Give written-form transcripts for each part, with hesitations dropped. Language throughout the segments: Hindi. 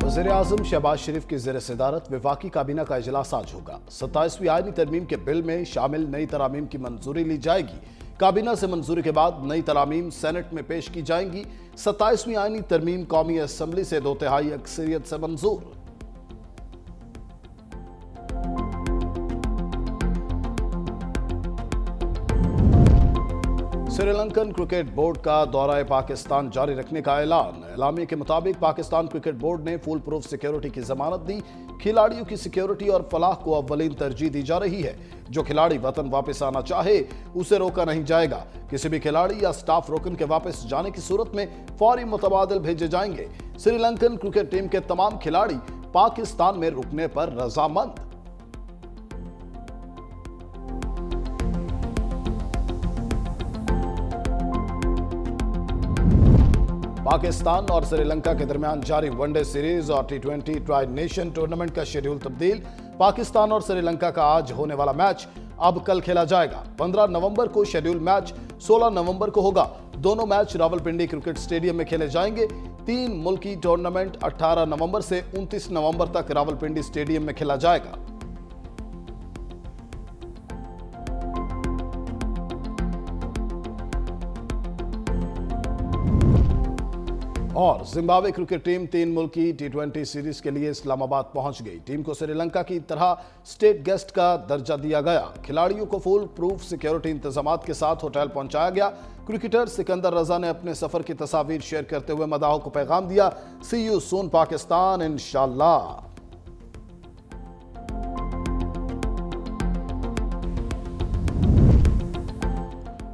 वज़ीर-ए-आज़म शहबाज शरीफ की ज़ेर सदारत वफाकी काबीना का इजलास आज होगा। 27वीं आईनी तरमीम के बिल में शामिल नई तरामीम की मंजूरी ली जाएगी। काबीना से मंजूरी के बाद नई तरामीम सेनेट में पेश की जाएंगी। 27वीं आईनी तरमीम कौमी असम्बली से 2/3 अक्सरियत से मंजूर। श्रीलंकन क्रिकेट बोर्ड का दौरा पाकिस्तान जारी रखने का ऐलान। एलामिया के मुताबिक पाकिस्तान क्रिकेट बोर्ड ने फुल प्रूफ सिक्योरिटी की जमानत दी। खिलाड़ियों की सिक्योरिटी और फलाह को अव्वलीन तरजीह दी जा रही है। जो खिलाड़ी वतन वापस आना चाहे उसे रोका नहीं जाएगा। किसी भी खिलाड़ी या स्टाफ रुकन के वापस जाने की सूरत में फौरी मुतबादिल भेजे जाएंगे। श्रीलंकन क्रिकेट टीम के तमाम खिलाड़ी पाकिस्तान में रुकने पर रजामंद। पाकिस्तान और श्रीलंका के दरमियान जारी वनडे सीरीज और T20 ट्राई नेशन टूर्नामेंट का शेड्यूल तब्दील। पाकिस्तान और श्रीलंका का आज होने वाला मैच अब कल खेला जाएगा। 15 नवंबर को शेड्यूल मैच 16 नवंबर को होगा। दोनों मैच रावलपिंडी क्रिकेट स्टेडियम में खेले जाएंगे। 3 मुल्की टूर्नामेंट 18 नवंबर से 29 नवंबर तक रावलपिंडी स्टेडियम में खेला जाएगा। और जिम्बाब्वे क्रिकेट टीम 3 मुल्की T20 सीरीज के लिए इस्लामाबाद पहुंच गई। टीम को श्रीलंका की तरह स्टेट गेस्ट का दर्जा दिया गया। खिलाड़ियों को फुल प्रूफ सिक्योरिटी इंतजामात के साथ होटल पहुंचाया गया। क्रिकेटर सिकंदर रजा ने अपने सफर की तस्वीर शेयर करते हुए मदाहों को पैगाम दिया। सी यू सून पाकिस्तान इंशाल्लाह।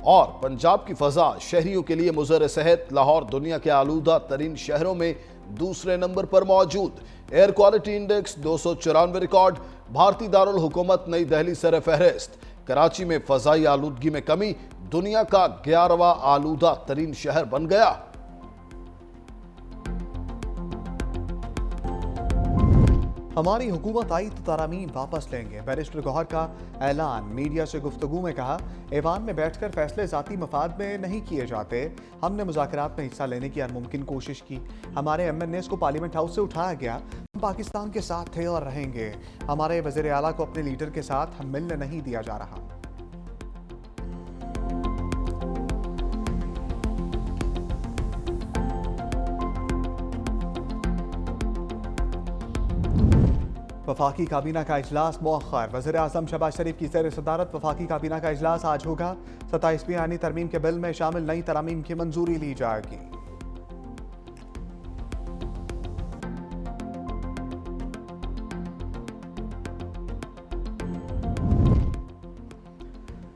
और पंजाब की फजा शहरियों के लिए मुज़र सेहत। लाहौर दुनिया के आलूदा तरीन शहरों में दूसरे नंबर पर मौजूद। Air quality index 294 record. भारतीय दारुल हुकूमत नई दिल्ली सर फहरिस्त। कराची में फजाई आलूदगी में कमी। दुनिया का 11वां आलूदा तरीन शहर बन गया। हमारी हुकूमत आई तो तरामीम वापस लेंगे। बैरिस्टर गौहर का ऐलान। मीडिया से गुफ्तगू में कहा, ऐवान में बैठकर फैसले ज़ाती मफाद में नहीं किए जाते। हमने मुज़ाकरात में हिस्सा लेने की हर मुमकिन कोशिश की। हमारे MNAs को पार्लियामेंट हाउस से उठाया गया। हम पाकिस्तान के साथ थे और रहेंगे। हमारे वज़ीर आला को अपने लीडर के साथ हम मिलने नहीं दिया जा रहा। वफाकी काबीना का इजलास मौखर। वज़ीर-ए-आज़म शहबाज शरीफ की ज़ेर सदारत वफाकी काबीना का इजलास आज होगा। 27वीं आईनी तरमीम के बिल में शामिल नई तरामीम की मंजूरी ली जाएगी।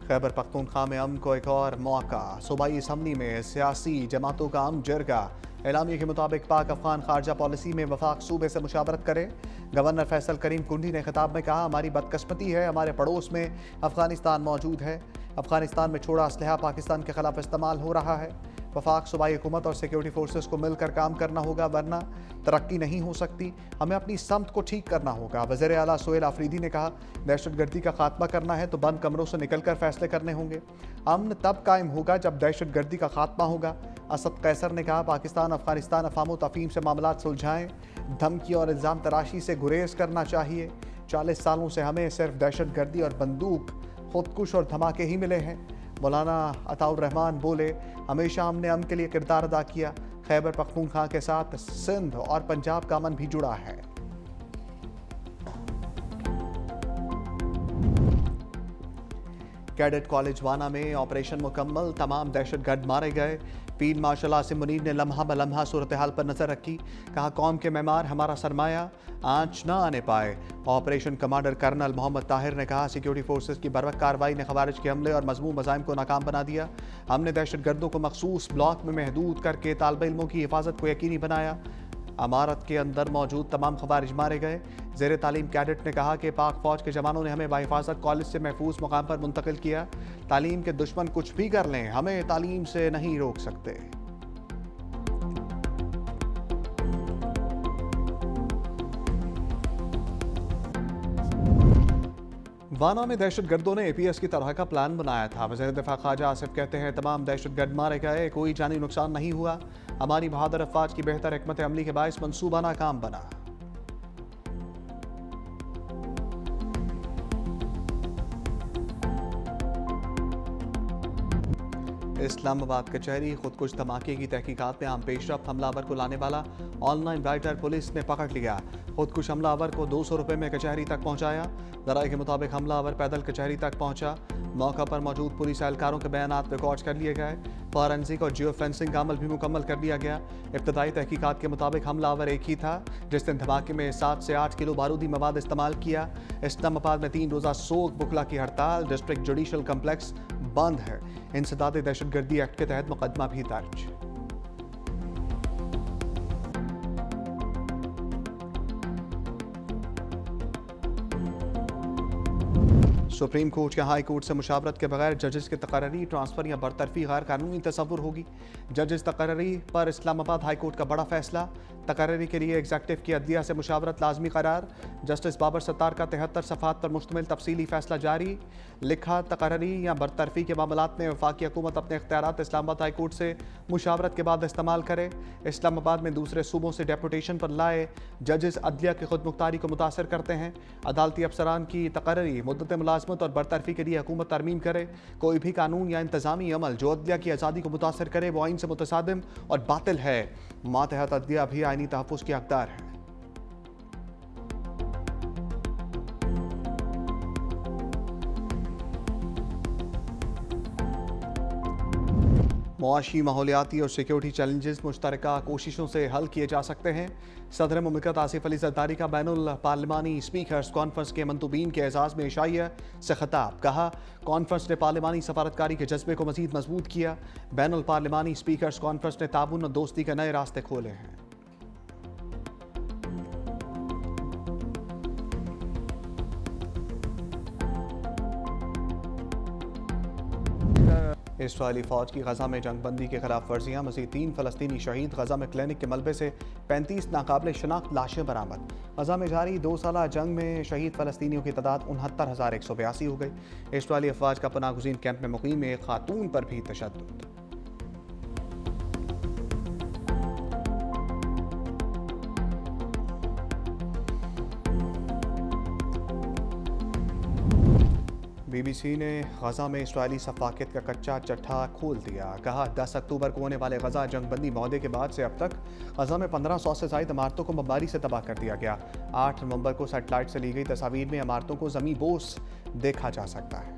खैबर पख्तूनख्वा में अमन को एक और मौका। सूबाई असम्बली में सियासी जमातों का अमन जरगा। एलामिया के मुताबिक पाक अफगान खारजा पॉलिसी में वफाक सूबे से मुशावरत करे। गवर्नर फैसल करीम कुंडी ने खिताब में कहा, हमारी बदकिस्मती है हमारे पड़ोस में अफगानिस्तान मौजूद है। अफगानिस्तान में छोड़ा असलहा पाकिस्तान के खिलाफ इस्तेमाल हो रहा है। वफाक सूबाई हुकूमत और सिक्योरिटी फोर्सेस को मिलकर काम करना होगा, वरना तरक्की नहीं हो सकती। हमें अपनी समत को ठीक करना होगा। वज़ीर आला सोहेल आफरीदी ने कहा, दहशतगर्दी का खात्मा करना है तो बंद कमरों से निकलकर फैसले करने होंगे। अमन तब कायम होगा जब दहशतगर्दी का खात्मा होगा। असद कैसर ने कहा, पाकिस्तान अफगानिस्तान अफाम तफहीम से मामलात सुलझाएं। धमकी और इल्ज़ाम तराशी से गुरेज करना चाहिए। 40 सालों से हमें सिर्फ दहशतगर्दी और बंदूक, खुदकुश और धमाके ही मिले हैं। मौलाना अताउर रहमान बोले, हमेशा हमने अमन के लिए किरदार अदा किया। खैबर पख्तूनख्वा के साथ सिंध और पंजाब का अमन भी जुड़ा है। कैडेट कॉलेज वाना में ऑपरेशन मुकम्मल। तमाम दहशतगर्द मारे गए। फील्ड मार्शल आसिम मुनीर ने लम्हा ब लम्हा सूरत हाल पर नजर रखी। कहा, कौम के मेमार हमारा सरमाया, आंच ना आने पाए। Operation commander colonel Mohammad Tahir ने कहा, सिक्योरिटी फोर्सेस की बर्वक्त कार्रवाई ने खवारिज के हमले और मजमूम मज़ाइम को नाकाम बना दिया। हमने दहशतगर्दों को मखसूस ब्लॉक में महदूद करके तालिब इल्मों की हिफाजत को यकीनी बनाया। अमारत के अंदर मौजूद तमाम खवारिज मारे गए। ज़ेर तालीम कैडेट ने कहा कि पाक फौज के जवानों ने हमें बाहिफाजत कॉलेज से महफूज मुकाम पर मुंतकिल किया। तालीम के दुश्मन कुछ भी कर लें, हमें तालीम से नहीं रोक सकते। वाना में दहशतगर्दों ने APS की तरह का प्लान बनाया था। वज़ीर दिफा ख्वाजा आसिफ कहते हैं, तमाम दहशतगर्द मारे गए, कोई जानी नुकसान नहीं हुआ। हमारी बहादुर अफवाज की बेहतर हिकमत अमली के बायस मंसूबा नाकाम बना। इस्लामाबाद कचहरी खुदकुश धमाके की तहकीकात में आम पेशरफ हमलावर को लाने वाला ऑनलाइन राइटर पुलिस ने पकड़ लिया। खुदकुश हमलावर को 200 रुपये में कचहरी तक पहुंचाया। जराये के मुताबिक हमलावर पैदल कचहरी तक पहुंचा। मौका पर मौजूद पुलिस एहलकारों के बयानात रिकॉर्ड कर लिए गए। फॉरेंसिक और जियो फेंसिंग का अमल भी मुकम्मल कर लिया गया। इब्तदाई तहकीकात के मुताबिक हमलावर एक ही था जिसने धमाके में 7 से 8 किलो बारूदी मवाद इस्तेमाल किया। इस्लामाबाद में 3 रोज़ा सोग बुखला की हड़ताल, डिस्ट्रिक्ट जुडिशल कम्प्लेक्स बंद है। इंसदाद दहशतगर्दी एक्ट के तहत मुकदमा भी दर्ज। सुप्रीम कोर्ट या हाई कोर्ट से मुशावरत के बगैर जजेस की तकर्री ट्रांसफ़र या बरतरफी गैर कानूनी तस्वुर होगी। जजेस तकर्री पर इस्लामाबाद हाई कोर्ट का बड़ा फैसला। तकर्री के लिए एग्जेक्टिव की अदलिया से मुशावरत लाजमी करार। जस्टिस बाबर सत्तार का 73 सफ़ात पर मुश्तमिल तफसीली फैसला जारी। लिखा, तकर्री या बरतरफी के मामलात में वफाकी हुकूमत अपने इख्तियारात इस्लामाबाद हाई कोर्ट से मुशावरत के बाद इस्तेमाल करे। इस्लामाबाद में दूसरे सूबों से डेपुटेशन पर लाए जजेस अदलिया की खुद मुख्तारी को मुतासर करते हैं। अदालती अफसरान की तकर्री मुद्दत मुलाजमत और बरतरफी के लिए हुकूमत तरमीम करे। कोई भी कानून या इंतजामी अमल जो अदलिया की आज़ादी को मुतासर करे वो आइन से मुतसादिम और बातिल है। मातहत अदलिया भी आइनी तहफ़्फ़ुज़ की हकदार है। मुआशी, माहौलियाती और सिक्योरिटी चैलेंजेस मुश्तरका कोशिशों से हल किए जा सकते हैं। सदर मुमलिकत आसिफ अली जरदारी का बैनुल पार्लिमानी स्पीकर्स कॉन्फ्रेंस के मंतूबीन के एजाज़ में इशाइया से खिताब। कहा, कॉन्फ्रेंस ने पार्लिमानी सफारतकारी के जज्बे को मज़ीद मजबूत किया। बैनुल पार्लिमानी स्पीकर्स कॉन्फ्रेंस ने ताउन और दोस्ती के नए रास्ते खोले हैं। इसराइली फ़ौज की गजा में जंगबंदी की खिलाफ वर्जियाँ, मज़ीद 3 फ़लस्तीनी शहीद। गजा में क्लिनिक के मलबे से 35 नाकाबिल शनाख्त लाशें बरामद। गजा में जारी 2 साला जंग में शहीद फ़लस्तीनियों की तादाद 69,182 हो गई। इसराइली अफवाज का पनाह गुज़ीन कैंप में मुकीम एक खातून पर भी तशद्दुद। BBC ने गजा में इसराइली सफाकियत का कच्चा चट्ठा खोल दिया। कहा, 10 अक्टूबर को होने वाले गजा जंगबंदी मुआहदे के बाद से अब तक गजा में 1500 से ज़ायद इमारतों को बमबारी से तबाह कर दिया गया। 8 नवंबर को सैटेलाइट से ली गई तस्वीर में इमारतों को ज़मीन बोस देखा जा सकता है।